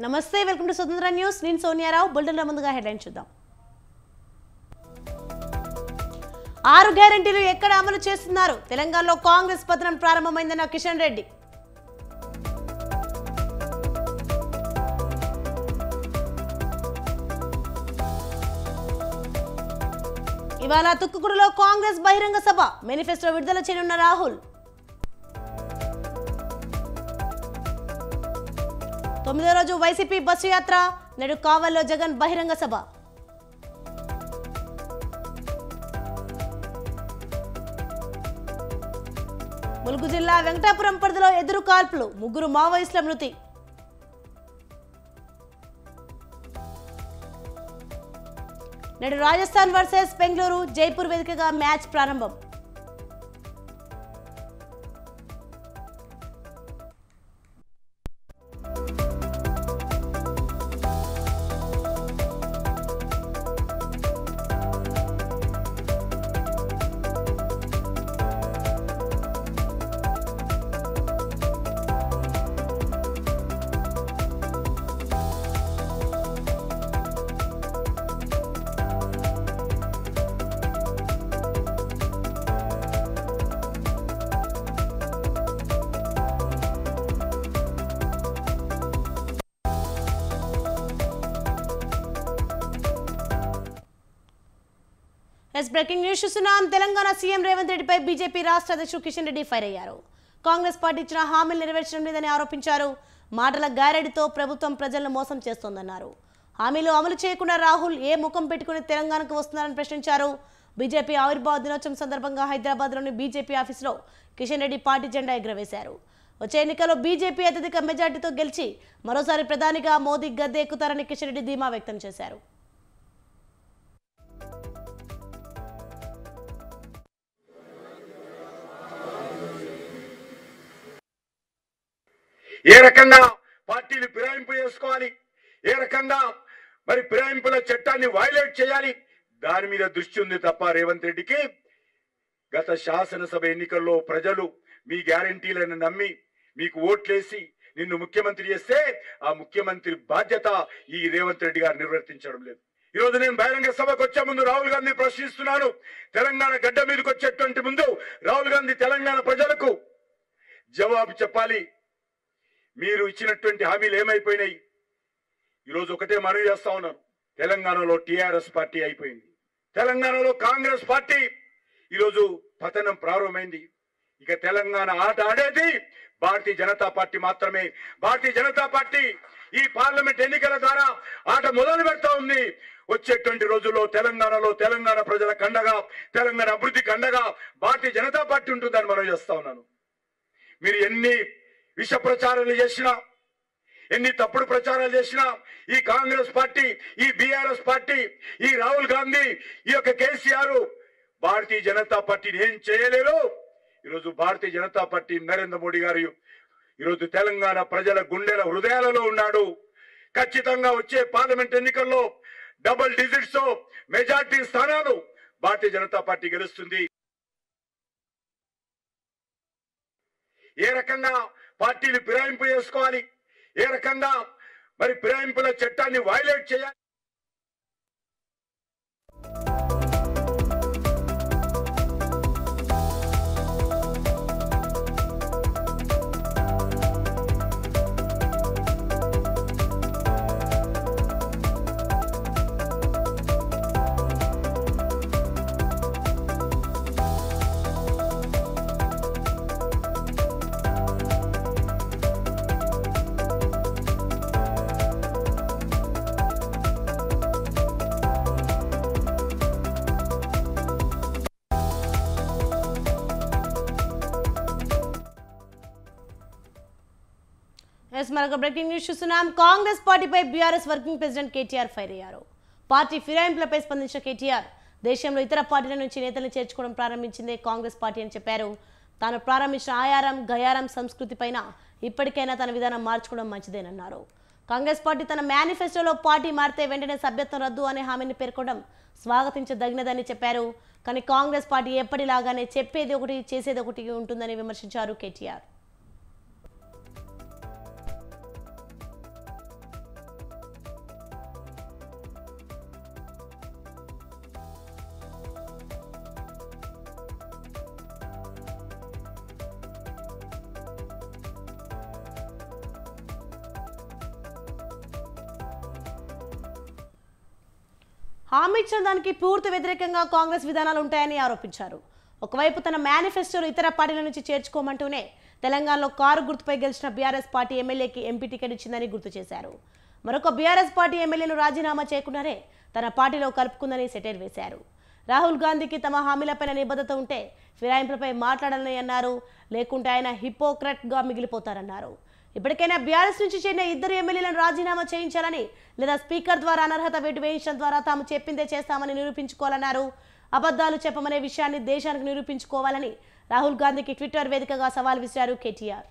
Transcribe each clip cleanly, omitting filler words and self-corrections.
నమస్తే welcome to స్వతంత్ర news నేను సోనియారావు బులెటిన్ల ముందుగా హెడ్లైన్ చూద్దాం 6 గ్యారెంటీలు ఎక్కడ అమలు చేస్తున్నారు తెలంగాణలో కాంగ్రెస్ పతనం ప్రారంభమైందన్న కిషన్ రెడ్డి ఇవాళ తుక్కుగూడలో కాంగ్రెస్ బహిరంగ సభ మేనిఫెస్టో విడుదల చేయనున్న రాహుల్ 9వ రోజు వైసీపీ బస్సు యాత్ర నేడు కావల్లో జగన్ బహిరంగ సభ ములుగు జిల్లా వెంకటాపురం పరిధిలో ఎదురు కాల్పులు 3 మావోయిస్టుల మృతి నేడు రాజస్థాన్ వర్సెస్ బెంగళూరు జైపూర్ వేదికగా మ్యాచ్ ప్రారంభం బ్రేకింగ్ న్యూస్ చూస్తున్నాం. తెలంగాణ సీఎం రేవంత్ రెడ్డిపై బీజేపీ రాష్ట్ర అధ్యక్షుడు కిషన్ రెడ్డి ఫైర్ అయ్యారు. కాంగ్రెస్ పార్టీ ఇచ్చిన హామీలు నెరవేర్చడం లేదని ఆరోపించారు. మాటల గారెడితో ప్రభుత్వం ప్రజలను మోసం చేస్తోందన్నారు. హామీలు అమలు చేయకుండా రాహుల్ ఏ ముఖం పెట్టుకుని తెలంగాణకు వస్తున్నారని ప్రశ్నించారు. బీజేపీ ఆవిర్భావ దినోత్సవం సందర్భంగా హైదరాబాద్లోని బీజేపీ ఆఫీసులో కిషన్ రెడ్డి పార్టీ జెండా ఎగురవేశారు. వచ్చే ఎన్నికల్లో బీజేపీ అత్యధిక మెజార్టీతో గెలిచి మరోసారి ప్రధానిగా మోదీ గద్దె ఎక్కుతారని కిషన్ రెడ్డి ధీమా వ్యక్తం చేశారు. ఏ రకంగా పార్టీలు ఫిరాయింపు చేసుకోవాలి, ఏ రకంగా మరి ఫిరాయింపుల చట్టాన్ని వైలేట్ చేయాలి, దాని మీద దృష్టి ఉంది తప్ప రేవంత్ రెడ్డికి గత శాసనసభ ఎన్నికల్లో ప్రజలు మీ గ్యారంటీలను నమ్మి మీకు ఓట్లేసి నిన్ను ముఖ్యమంత్రి చేస్తే ఆ ముఖ్యమంత్రి బాధ్యత ఈ రేవంత్ రెడ్డి గారు నిర్వర్తించడం లేదు. ఈరోజు నేను బహిరంగ సభకు వచ్చే ముందు రాహుల్ గాంధీ ప్రశ్నిస్తున్నాను. తెలంగాణ గడ్డ మీదకి వచ్చేటువంటి ముందు రాహుల్ గాంధీ తెలంగాణ ప్రజలకు జవాబు చెప్పాలి. మీరు ఇచ్చినటువంటి హామీలు ఏమైపోయినాయి? ఈరోజు ఒకటే మనవి చేస్తా ఉన్నాను. తెలంగాణలో టీఆర్ఎస్ పార్టీ అయిపోయింది, తెలంగాణలో కాంగ్రెస్ పార్టీ ఈరోజు పతనం ప్రారంభమైంది. ఇక తెలంగాణ ఆట ఆడేది భారతీయ జనతా పార్టీ మాత్రమే. భారతీయ జనతా పార్టీ ఈ పార్లమెంట్ ఎన్నికల ద్వారా ఆట మొదలు పెడతా ఉంది. వచ్చేటువంటి రోజుల్లో తెలంగాణలో తెలంగాణ ప్రజల కండగా, తెలంగాణ అభివృద్ధికి అండగా భారతీయ జనతా పార్టీ ఉంటుందని మనం చేస్తా ఉన్నాను. మీరు ఎన్ని విష ప్రచారాలు చేసినా, ఎన్ని తప్పుడు ప్రచారాలు చేసినా ఈ కాంగ్రెస్ పార్టీ, ఈ బీఆర్ఎస్ పార్టీ, ఈ రాహుల్ గాంధీ, ఈ యొక్క కేసీఆర్ భారతీయ జనతా పార్టీని ఏం చేయలేరు. ఈరోజు భారతీయ జనతా పార్టీ నరేంద్ర మోడీ గారు ఈరోజు తెలంగాణ ప్రజల గుండెల హృదయాలలో ఉన్నాడు. ఖచ్చితంగా వచ్చే పార్లమెంట్ ఎన్నికల్లో డబుల్ డిజిట్స్ మెజార్టీ స్థానాలు భారతీయ జనతా పార్టీ గెలుస్తుంది. ఏ రకంగా పార్టీలు ఫిరాయింపు చేసుకోవాలి, ఏ రకంగా మరి ఫిరాయింపుల చట్టాన్ని వైలేట్ చేయాలి. మరొక బ్రేకింగ్ న్యూస్ చూస్తున్నాం. కాంగ్రెస్ పార్టీపై BRS working president KTR fire అయ్యారు. పార్టీ ఫిరాయింపులపై స్పందించిన కేటీఆర్ దేశంలో ఇతర పార్టీల నుంచి నేతలను చేర్చుకోవడం ప్రారంభించిందే కాంగ్రెస్ పార్టీ అని చెప్పారు. తాను ప్రారంభించిన ఆయారం గయారం సంస్కృతి పైన ఇప్పటికైనా తన విధానం మార్చుకోవడం మంచిదేనన్నారు. కాంగ్రెస్ పార్టీ తన మేనిఫెస్టోలో పార్టీ మారితే వెంటనే సభ్యత్వం రద్దు అనే హామీని పేర్కొనడం స్వాగతించదగినదని చెప్పారు. కానీ కాంగ్రెస్ పార్టీ ఎప్పటిలాగానే చెప్పేది ఒకటి చేసేది ఒకటి ఉంటుందని విమర్శించారు కేటీఆర్. హామీ ఇచ్చిన దానికి పూర్తి వ్యతిరేకంగా కాంగ్రెస్ విధానాలు ఉంటాయని ఆరోపించారు. ఒకవైపు తన మేనిఫెస్టోను ఇతర పార్టీల నుంచి చేర్చుకోమంటూనే తెలంగాణలో కారు గుర్తుపై గెలిచిన బీఆర్ఎస్ పార్టీ ఎమ్మెల్యేకి ఎంపీ టికెట్ ఇచ్చిందని గుర్తు చేశారు. మరొక బీఆర్ఎస్ పార్టీ ఎమ్మెల్యేను రాజీనామా చేయకుండానే తన పార్టీలో కలుపుకుందని సెటైర్ వేశారు. రాహుల్ గాంధీకి తమ హామీలపైన నిబద్ధత ఉంటే ఫిరాయింపులపై మాట్లాడాలని అన్నారు. లేకుంటే ఆయన హిపోక్రట్గా మిగిలిపోతారన్నారు. ఇప్పటికైనా బీఆర్ఎస్ నుంచి చేరిన ఇద్దరు ఎమ్మెల్యేలను రాజీనామా చేయించాలని లేదా స్పీకర్ ద్వారా అనర్హత వేటు వేయించడం ద్వారా తాము చెప్పిందే చేస్తామని నిరూపించుకోవాలన్నారు. అబద్ధాలు చెప్పమనే విషయాన్ని దేశానికి నిరూపించుకోవాలని రాహుల్ గాంధీకి ట్విట్టర్ వేదికగా సవాల్ విసిరారు కేటీఆర్.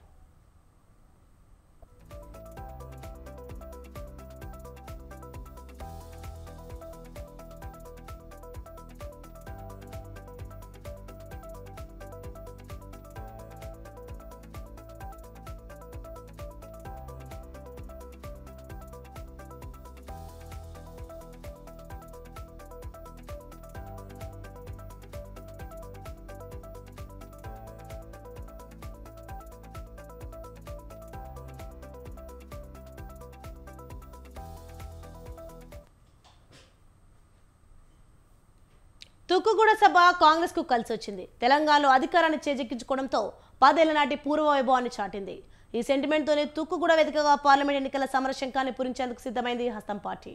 తుక్కుగూడ సభ కాంగ్రెస్ కు కలిసి వచ్చింది. తెలంగాణలో అధికారాన్ని చేజెక్కించుకోవడంతో 10 ఏళ్ల నాటి పూర్వ వైభవాన్ని చాటింది. ఈ సెంటిమెంట్ తోనే తుక్కుగూడ వేదికగా పార్లమెంట్ ఎన్నికల సమరశంఖాన్ని పూరించేందుకు సిద్ధమైంది హస్తం పార్టీ.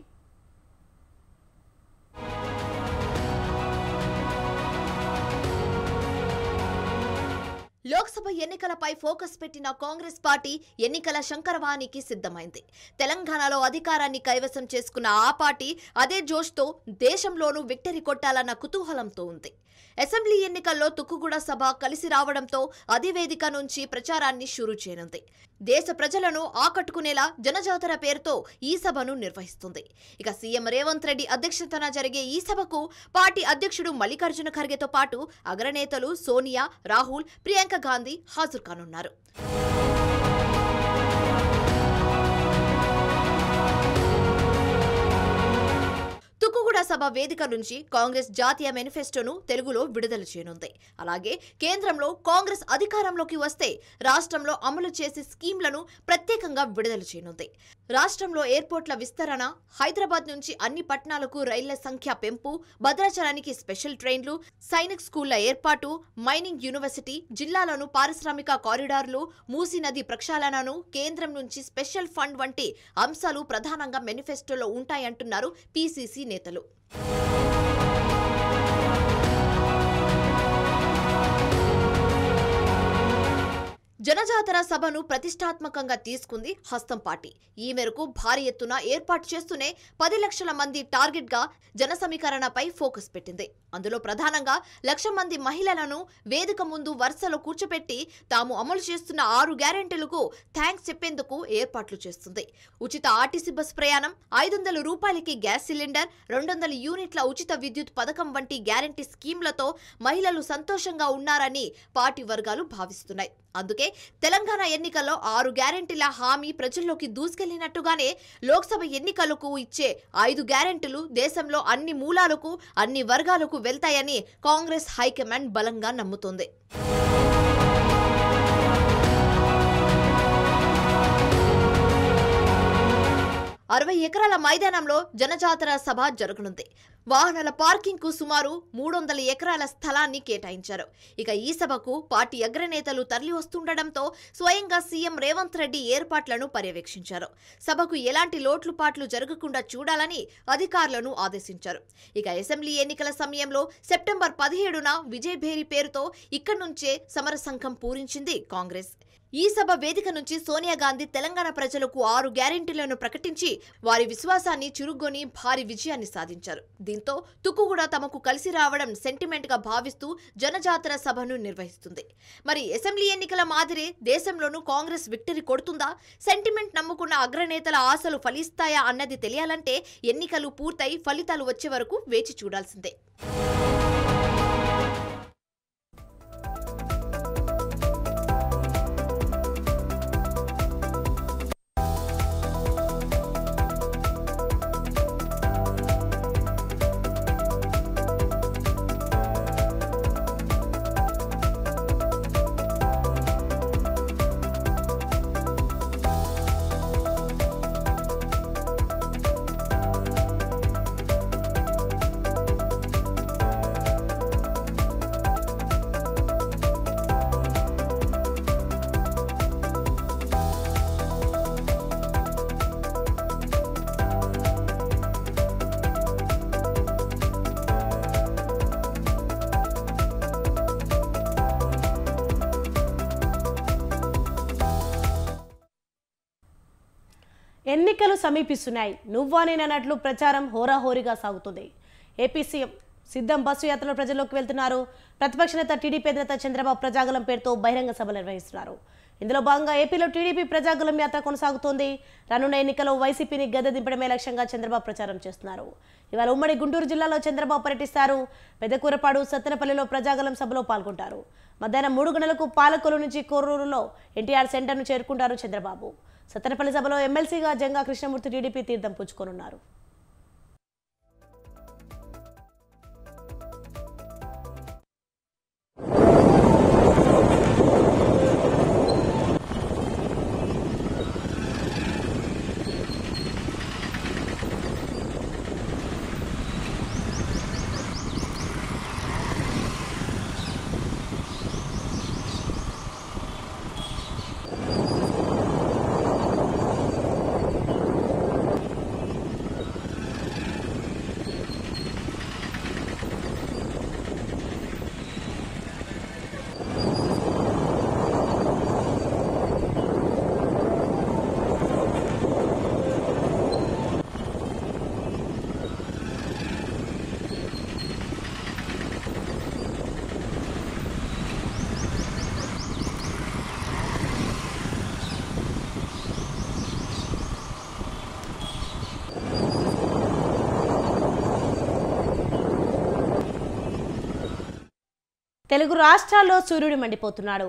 లోక్సభ ఎన్నికలపై ఫోకస్ పెట్టిన కాంగ్రెస్ పార్టీ ఎన్నికల శంకరవానికి సిద్ధమైంది. తెలంగాణలో అధికారాన్ని కైవసం చేసుకున్న ఆ పార్టీ అదే జోష్తో దేశంలోనూ విక్టరీ కొట్టాలన్న కుతూహలంతో ఉంది. అసెంబ్లీ ఎన్నికల్లో తుక్కుగూడ సభ కలిసి రావడంతో అదే వేదిక నుంచి ప్రచారాన్ని షురూ చేయనుంది. దేశ ప్రజలను ఆకట్టుకునేలా జనజాతర పేరుతో ఈ సభను నిర్వహిస్తుంది. ఇక సీఎం రేవంత్ రెడ్డి అధ్యక్షతన జరిగే ఈ సభకు పార్టీ అధ్యక్షుడు మల్లికార్జున ఖర్గేతో పాటు అగ్రనేతలు సోనియా, రాహుల్, ప్రియాంక గాంధీ హాజరు కానున్నారు. తుక్కుగూడ సభ వేదిక నుంచి కాంగ్రెస్ జాతీయ మేనిఫెస్టోను తెలుగులో విడుదల చేయనుంది. అలాగే కేంద్రంలో కాంగ్రెస్ అధికారంలోకి వస్తే రాష్ట్రంలో అమలు చేసే స్కీంలను ప్రత్యేకంగా విడుదల చేయనుంది. రాష్ట్రంలో ఎయిర్పోర్ట్ల విస్తరణ, హైదరాబాద్ నుంచి అన్ని పట్టణాలకు రైళ్ల సంఖ్య పెంపు, భద్రాచలానికి స్పెషల్ ట్రైన్లు, సైనిక్ స్కూళ్ల ఏర్పాటు, మైనింగ్ యూనివర్సిటీ, జిల్లాలను పారిశ్రామిక కారిడార్లు, మూసీ నది ప్రక్షాళనను, కేంద్రం నుంచి స్పెషల్ ఫండ్ వంటి అంశాలు ప్రధానంగా మేనిఫెస్టోలో ఉంటాయంటున్నారు పీసీసీ నేతలు. జనజాతర సభను ప్రతిష్టాత్మకంగా తీసుకుంది హస్తం పార్టీ. ఈ మేరకు భారీ ఎత్తున ఏర్పాటు చేస్తూనే 10 లక్షల మంది టార్గెట్ గా జన సమీకరణపై ఫోకస్ పెట్టింది. అందులో ప్రధానంగా 1,00,000 మంది మహిళలను వేదిక ముందు వరుసలో కూర్చోపెట్టి తాము అమలు చేస్తున్న 6 గ్యారెంటీలకు థ్యాంక్స్ చెప్పేందుకు ఏర్పాట్లు చేస్తుంది. ఉచిత ఆర్టీసీ బస్ ప్రయాణం, 500 రూపాయలకి గ్యాస్ సిలిండర్, 200 యూనిట్ల ఉచిత విద్యుత్ పథకం వంటి గ్యారెంటీ స్కీంలతో మహిళలు సంతోషంగా ఉన్నారని పార్టీ వర్గాలు భావిస్తున్నాయి. అందుకే తెలంగాణ ఎన్నికల్లో 6 గ్యారెంటీల హామీ ప్రజల్లోకి దూసుకెళ్లినట్టుగానే లోక్సభ ఎన్నికలకు ఇచ్చే 5 గ్యారెంటీలు దేశంలో అన్ని మూలాలకు, అన్ని వర్గాలకు వెళ్తాయని కాంగ్రెస్ హైకమాండ్ బలంగా నమ్ముతోంది. అరవై ఎకరాల మైదానంలో జనజాతర సభ జరగనుంది. వాహనాల పార్కింగ్ కు సుమారు 300 ఎకరాల స్థలాన్ని కేటాయించారు. ఇక ఈ సభకు పార్టీ అగ్రనేతలు తరలి వస్తుండటంతో స్వయంగా సీఎం రేవంత్ రెడ్డి ఏర్పాట్లను పర్యవేక్షించారు. సభకు ఎలాంటి లోట్లుపాట్లు జరగకుండా చూడాలని అధికారులను ఆదేశించారు. ఇక అసెంబ్లీ ఎన్నికల సమయంలో సెప్టెంబర్ 17న విజయభేరి పేరుతో ఇక్కడి నుంచే సమరశంఖం పూరించింది కాంగ్రెస్. ఈ సభ వేదిక నుంచి సోనియా గాంధీ తెలంగాణ ప్రజలకు 6 గ్యారెంటీలను ప్రకటించి వారి విశ్వాసాన్ని చురుగ్గొని భారీ విజయాన్ని సాధించారు. దీంతో తుక్కుగూడ తమకు కలిసి రావడం సెంటిమెంట్ గా భావిస్తూ జనజాతర సభను నిర్వహిస్తుంది. మరి అసెంబ్లీ ఎన్నికల మాదిరే దేశంలోనూ కాంగ్రెస్ విక్టరీ కొడుతుందా? సెంటిమెంట్ నమ్ముకున్న అగ్రనేతల ఆశలు ఫలిస్తాయా అన్నది తెలియాలంటే ఎన్నికలు పూర్తయి ఫలితాలు వచ్చే వరకు వేచి చూడాల్సిందే. ఎన్నికలు సమీపిస్తున్నాయి. నువ్వా నేనన్నట్లు ప్రచారం హోరాహోరీగా సాగుతుంది. ఏపీ సీఎం సిద్ధం బస్సు యాత్రలో ప్రజల్లోకి వెళ్తున్నారు. ప్రతిపక్ష నేత టీడీపీ అధినేత చంద్రబాబు ప్రజాగలం పేరుతో బహిరంగ సభలు నిర్వహిస్తున్నారు. ఇందులో భాగంగా ఏపీలో టీడీపీ ప్రజాగలం యాత్ర కొనసాగుతోంది. రానున్న ఎన్నికల్లో వైసీపీని గద్దె దింపడమే లక్ష్యంగా చంద్రబాబు ప్రచారం చేస్తున్నారు. ఇవాళ ఉమ్మడి గుంటూరు జిల్లాలో చంద్రబాబు పర్యటిస్తారు. పెద్దకూరపాడు, సత్తెనపల్లిలో ప్రజాగలం సభలో పాల్గొంటారు. మధ్యాహ్నం 3 గంటలకు పాలకొల్లు నుంచి కోరూరులో ఎన్టీఆర్ సెంటర్ను చేరుకుంటారు చంద్రబాబు. సత్తెనపల్లి సభలో ఎమ్మెల్సీగా జంగా కృష్ణమూర్తి టీడీపీ తీర్థం పుచ్చుకోనున్నారు. తెలుగు రాష్ట్రాల్లో సూర్యుడు మండిపోతున్నాడు.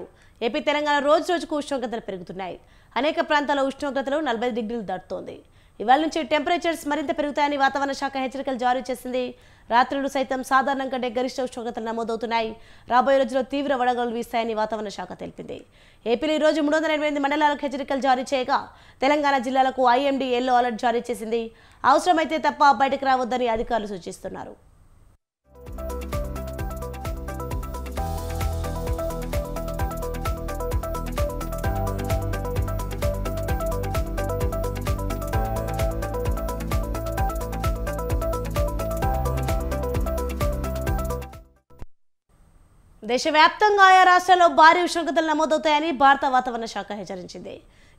ఏపీ, తెలంగాణ రోజు రోజుకు ఉష్ణోగ్రతలు పెరుగుతున్నాయి. అనేక ప్రాంతాల్లో ఉష్ణోగ్రతలు 40 డిగ్రీలు దాటుతోంది. ఇవాళ నుంచి టెంపరేచర్స్ మరింత పెరుగుతాయని వాతావరణ శాఖ హెచ్చరికలు జారీ చేసింది. రాత్రులు సైతం సాధారణం కంటే గరిష్ట ఉష్ణోగ్రతలు నమోదవుతున్నాయి. రాబోయే రోజుల్లో తీవ్ర వడగాలులు వీస్తాయని వాతావరణ శాఖ తెలిపింది. ఏపీలో ఈ రోజు 388 మండలాలకు హెచ్చరికలు జారీ చేయగా తెలంగాణ జిల్లాలకు ఐఎండీ ఎల్లో అలర్ట్ జారీ చేసింది. అవసరమైతే తప్ప బయటకు రావద్దని అధికారులు సూచిస్తున్నారు. దేశవ్యాప్తంగా ఆయా రాష్ట్రాల్లో భారీ ఉష్ణోగ్రతలు నమోదవుతాయని భారత వాతావరణ శాఖ హెచ్చరించింది.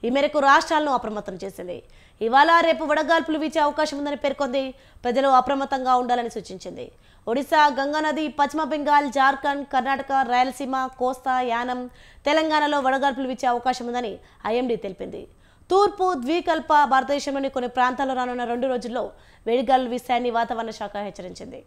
ఈ మేరకు రాష్ట్రాలను అప్రమత్తం చేసింది. ఇవాళ రేపు వడగాల్పులు వీచే అవకాశం ఉందని పేర్కొంది. ప్రజలు అప్రమత్తంగా ఉండాలని సూచించింది. ఒడిశా, గంగానది, పశ్చిమ బెంగాల్, జార్ఖండ్, కర్ణాటక, రాయలసీమ, కోస్తా, యానం, తెలంగాణలో వడగాల్పులు వీచే అవకాశం ఉందని ఐఎండీ తెలిపింది. తూర్పు ద్వీకల్ప భారతదేశంలోని కొన్ని ప్రాంతాల్లో రానున్న 2 రోజుల్లో వేడిగాలులు వీస్తాయని వాతావరణ శాఖ హెచ్చరించింది.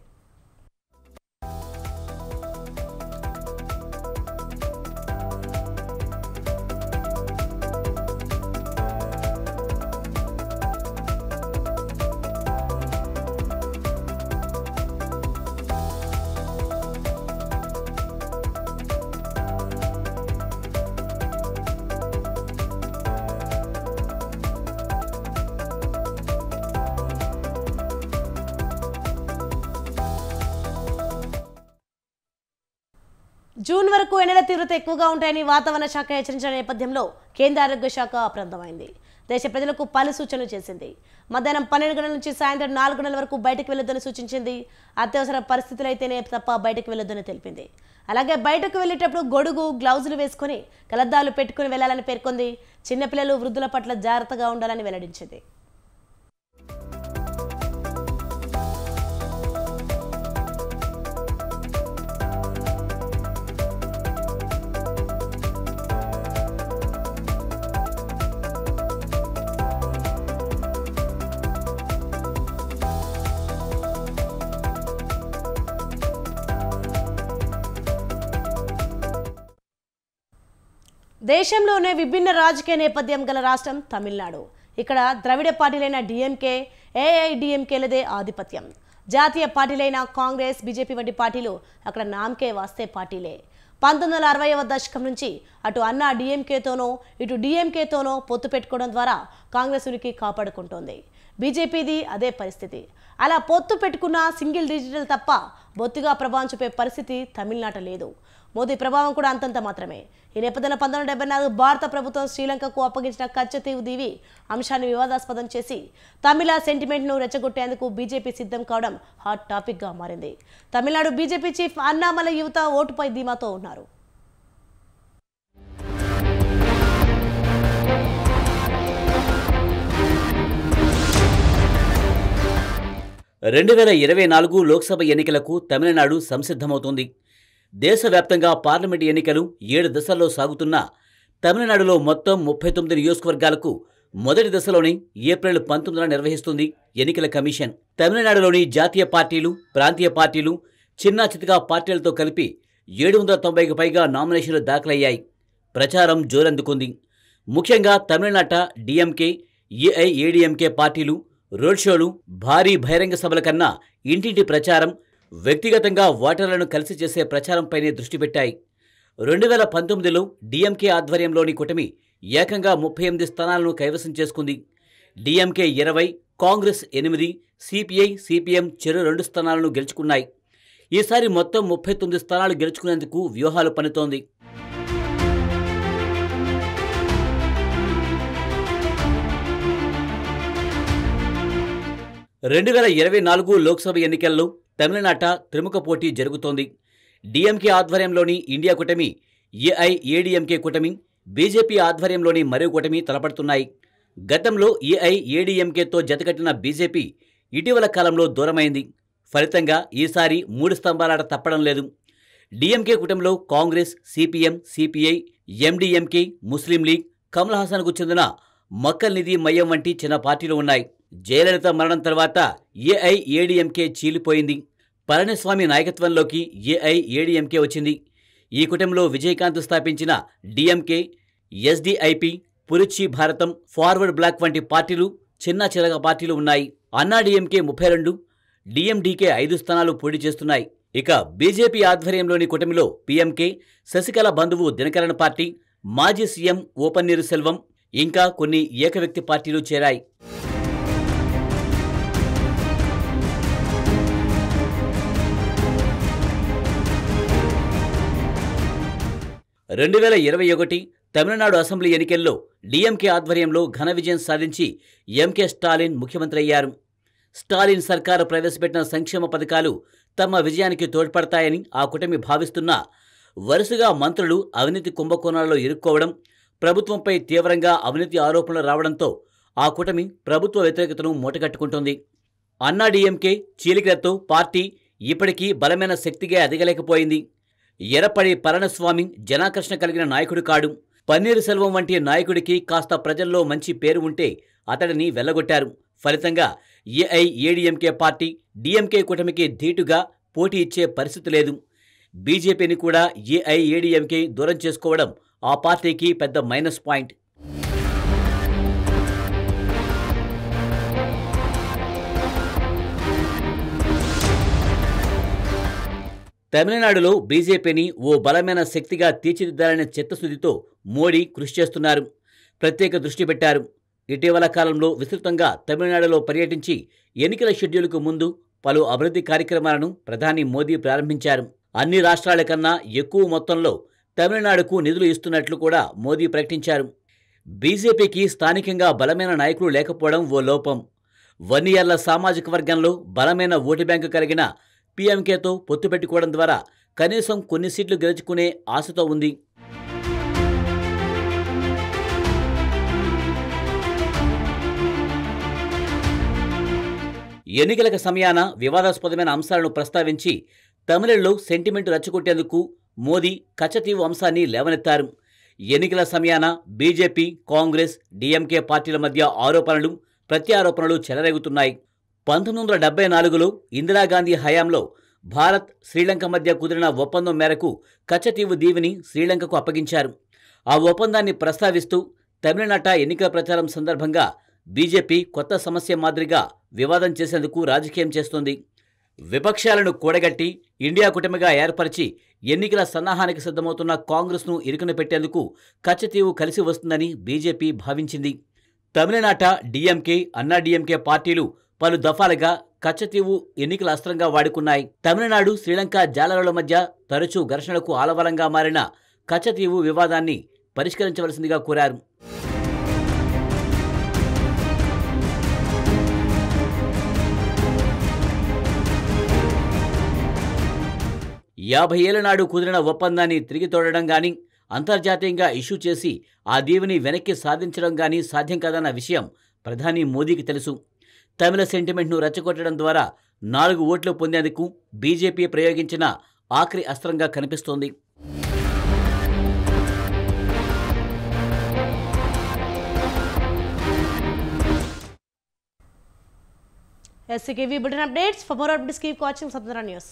జూన్ వరకు ఎండల తీవ్రత ఎక్కువగా ఉంటాయని వాతావరణ శాఖ హెచ్చరించిన నేపథ్యంలో కేంద్ర ఆరోగ్య శాఖ అప్రమత్తమైంది. దేశ ప్రజలకు పలు సూచనలు చేసింది. మధ్యాహ్నం 12 గంటల నుంచి సాయంత్రం 4 గంటల వరకు బయటకు వెళ్లొద్దని సూచించింది. అత్యవసర పరిస్థితులైతేనే తప్ప బయటకు వెళ్లొద్దని తెలిపింది. అలాగే బయటకు వెళ్లేటప్పుడు గొడుగు, గ్లౌజులు వేసుకుని కలద్దాలు పెట్టుకుని వెళ్లాలని పేర్కొంది. చిన్నపిల్లలు, వృద్ధుల పట్ల జాగ్రత్తగా ఉండాలని వెల్లడించింది. దేశంలోనే విభిన్న రాజకీయ నేపథ్యం గల రాష్ట్రం తమిళనాడు. ఇక్కడ ద్రవిడ పార్టీలైన డిఎంకే, ఏఐడిఎంకేలదే ఆధిపత్యం. జాతీయ పార్టీలైన కాంగ్రెస్, బీజేపీ వంటి పార్టీలు అక్కడ నామకే వాస్తే పార్టీలే. 1960వ దశకం నుంచి అటు అన్నా డిఎంకేతోనో ఇటు డిఎంకేతోనో పొత్తు పెట్టుకోవడం ద్వారా కాంగ్రెస్ ఉనికి కాపాడుకుంటోంది. బీజేపీది అదే పరిస్థితి. అలా పొత్తు పెట్టుకున్న సింగిల్ డిజిటల్ తప్ప బొత్తిగా ప్రభావం చూపే పరిస్థితి తమిళనాట లేదు. మోదీ ప్రభావం కూడా అంతంత మాత్రమే. ఈ నేపథ్యంలో 1974 భారత ప్రభుత్వం శ్రీలంకకు అప్పగించిన కచ్చతీవు దీవి అంశాన్ని వివాదాస్పదం చేసి తమిళ సెంటిమెంట్ను రెచ్చగొట్టేందుకు బీజేపీ సిద్ధం కావడం హాట్ టాపిక్గా మారింది. తమిళనాడు బీజేపీ చీఫ్ అన్నామలై యువత ఓటుపై ధీమాతో ఉన్నారు. 2024 లోక్సభ ఎన్నికలకు తమిళనాడు సంసిద్ధమవుతోంది. దేశవ్యాప్తంగా పార్లమెంటు ఎన్నికలు 7 దశల్లో సాగుతున్నా తమిళనాడులో మొత్తం 39 నియోజకవర్గాలకు మొదటి దశలోనే ఏప్రిల్ 19న నిర్వహిస్తుంది ఎన్నికల కమిషన్. తమిళనాడులోని జాతీయ పార్టీలు, ప్రాంతీయ పార్టీలు, చిన్నా చితకా పార్టీలతో కలిపి 790కి పైగా నామినేషన్లు దాఖలయ్యాయి. ప్రచారం జోరందుకుంది. ముఖ్యంగా తమిళనాట డిఎంకే, ఏఐఏడీఎంకే పార్టీలు రోడ్ షోలు, భారీ బహిరంగ సభల కన్నా ఇంటింటి ప్రచారం, వ్యక్తిగతంగా ఓటర్లను కలిసి చేసే ప్రచారంపైనే దృష్టి పెట్టాయి. 2019లో డిఎంకే ఆధ్వర్యంలోని కూటమి ఏకంగా 38 స్థానాలను కైవసం చేసుకుంది. డిఎంకే 20, కాంగ్రెస్ 8, సిపిఐ, సిపిఎం చెరో 2 స్థానాలను గెలుచుకున్నాయి. ఈసారి మొత్తం 39 స్థానాలు గెలుచుకునేందుకు వ్యూహాలు పన్నుతోంది. (2024) లోక్సభ ఎన్నికల్లో తమిళనాట త్రిముఖ పోటీ జరుగుతోంది. డిఎంకే ఆధ్వర్యంలోని ఇండియా కూటమి, ఏఐఏడీఎంకే కూటమి, బీజేపీ ఆధ్వర్యంలోని మరో కూటమి తలపడుతున్నాయి. గతంలో ఏఐఏడీఎంకేతో జతకట్టిన బీజేపీ ఇటీవల కాలంలో దూరమైంది. ఫలితంగా ఈసారి 3 స్తంభాలాట తప్పడం లేదు. డిఎంకే కూటమిలో కాంగ్రెస్, సిపిఎం, సిపిఐ, ఎండిఎంకే, ముస్లిం లీగ్, కమల్ హాసన్కు చెందిన మక్కల్ నిధి మయ్యం వంటి చిన్న పార్టీలు ఉన్నాయి. జయలలిత మరణం తర్వాత ఏఐఏడీఎంకే చీలిపోయింది. పళనిస్వామి నాయకత్వంలోకి ఏఐఏడీఎంకే వచ్చింది. ఈ కూటమిలో విజయకాంత్ స్థాపించిన డిఎంకే, ఎస్డిఐపి, పురుచి భారతం, ఫార్వర్డ్ బ్లాక్ వంటి పార్టీలు, చిన్న చిరగ పార్టీలు ఉన్నాయి. అన్నాడీఎంకే 32, డిఎండికే 5 స్థానాలు పోటీ చేస్తున్నాయి. ఇక బీజేపీ ఆధ్వర్యంలోని కూటమిలో పీఎంకే, శశికళ బంధువు దినకరన్ పార్టీ, మాజీ సీఎం ఓపన్నీరు సెల్వం, ఇంకా కొన్ని ఏకవ్యక్తి పార్టీలు చేరాయి. 2021 తమిళనాడు అసెంబ్లీ ఎన్నికల్లో డిఎంకే ఆధ్వర్యంలో ఘన విజయం సాధించి ఎంకే స్టాలిన్ ముఖ్యమంత్రి అయ్యారు. స్టాలిన్ సర్కారు ప్రవేశపెట్టిన సంక్షేమ పథకాలు తమ విజయానికి తోడ్పడతాయని ఆ కూటమి భావిస్తున్నా వరుసగా మంత్రులు అవినీతి కుంభకోణాల్లో ఇరుక్కోవడం, ప్రభుత్వంపై తీవ్రంగా అవినీతి ఆరోపణలు రావడంతో ఆ కూటమి ప్రభుత్వ వ్యతిరేకతను మూటగట్టుకుంటోంది. అన్నాడీఎంకే చీలికలతో పార్టీ ఇప్పటికీ బలమైన శక్తిగా ఎదగలేకపోయింది. ఎర్రపడి పళనిస్వామి జనాకర్షణ కలిగిన నాయకుడు కాడు. పన్నీరు సెల్వం వంటి నాయకుడికి కాస్త ప్రజల్లో మంచి పేరు ఉంటే అతడిని వెళ్లగొట్టారు. ఫలితంగా ఏఐఏడీఎంకే పార్టీ డిఎంకే కూటమికి ధీటుగా పోటీ ఇచ్చే పరిస్థితి లేదు. బీజేపీని కూడా ఏఐఏడీఎంకే దూరం చేసుకోవడం ఆ పార్టీకి పెద్ద మైనస్ పాయింట్. తమిళనాడులో బీజేపీని ఓ బలమైన శక్తిగా తీర్చిదిద్దాలనే చిత్తశుద్ధితో మోడీ కృషి చేస్తున్నారు. ప్రత్యేక దృష్టి పెట్టారు. ఇటీవల కాలంలో విస్తృతంగా తమిళనాడులో పర్యటించి ఎన్నికల షెడ్యూల్కు ముందు పలు అభివృద్ధి కార్యక్రమాలను ప్రధాని మోదీ ప్రారంభించారు. అన్ని రాష్ట్రాల కన్నా ఎక్కువ మొత్తంలో తమిళనాడుకు నిధులు ఇస్తున్నట్లు కూడా మోదీ ప్రకటించారు. బీజేపీకి స్థానికంగా బలమైన నాయకులు లేకపోవడం ఓ లోపం. వన్నియర్ల సామాజిక వర్గంలో బలమైన ఓటు బ్యాంకు కలిగిన పీఎంకేతో పొత్తు పెట్టుకోవడం ద్వారా కనీసం కొన్ని సీట్లు గెలుచుకునే ఆశతో ఉంది. ఎన్నికల సమయాన వివాదాస్పదమైన అంశాలను ప్రస్తావించి తమిళంలో సెంటిమెంట్ రెచ్చగొట్టేందుకు మోదీ కచ్చతీవు అంశాన్ని లేవనెత్తారు. ఎన్నికల సమయాన బీజేపీ, కాంగ్రెస్, డిఎంకే పార్టీల మధ్య ఆరోపణలు, ప్రత్యారోపణలు చెలరేగుతున్నాయి. 1974లో ఇందిరాగాంధీ హయాంలో భారత్, శ్రీలంక మధ్య కుదిరిన ఒప్పందం మేరకు కచ్చతీవు దీవిని శ్రీలంకకు అప్పగించారు. ఆ ఒప్పందాన్ని ప్రస్తావిస్తూ తమిళనాట ఎన్నికల ప్రచారం సందర్భంగా బీజేపీ కొత్త సమస్య మాదిరిగా వివాదం చేసేందుకు రాజకీయం చేస్తోంది. విపక్షాలను కూడగట్టి ఇండియా కూటమిగా ఏర్పరిచి ఎన్నికల సన్నాహానికి సిద్ధమవుతున్న కాంగ్రెస్ను ఇరుకున పెట్టేందుకు కచ్చతీవు కలిసి వస్తుందని బీజేపీ భావించింది. తమిళనాట డిఎంకే, అన్నాడీఎంకే పార్టీలు పలు దఫాలుగా కచ్చతీవు ఎన్నికల అస్త్రంగా వాడుకున్నాయి. తమిళనాడు, శ్రీలంక జాలరుల మధ్య తరచూ ఘర్షణలకు ఆలవలంగా మారిన కచ్చతీవు వివాదాన్ని పరిష్కరించవలసిందిగా కోరారు. యాభై ఏళ్ల నాడు కుదిరిన ఒప్పందాన్ని తిరిగి తోడడం గానీ, అంతర్జాతీయంగా ఇష్యూ చేసి ఆ దీవిని వెనక్కి సాధించడం గానీ సాధ్యం కాదన్న విషయం ప్రధాని మోదీకి తెలుసు. తమిళ సెంటిమెంట్ను రెచ్చగొట్టడం ద్వారా 4 ఓట్లు పొందేందుకు బీజేపీ ప్రయోగించిన ఆఖరి అస్త్రంగా కనిపిస్తోంది. SCKV Bulletin updates. For more updates, keep watching Saptara News.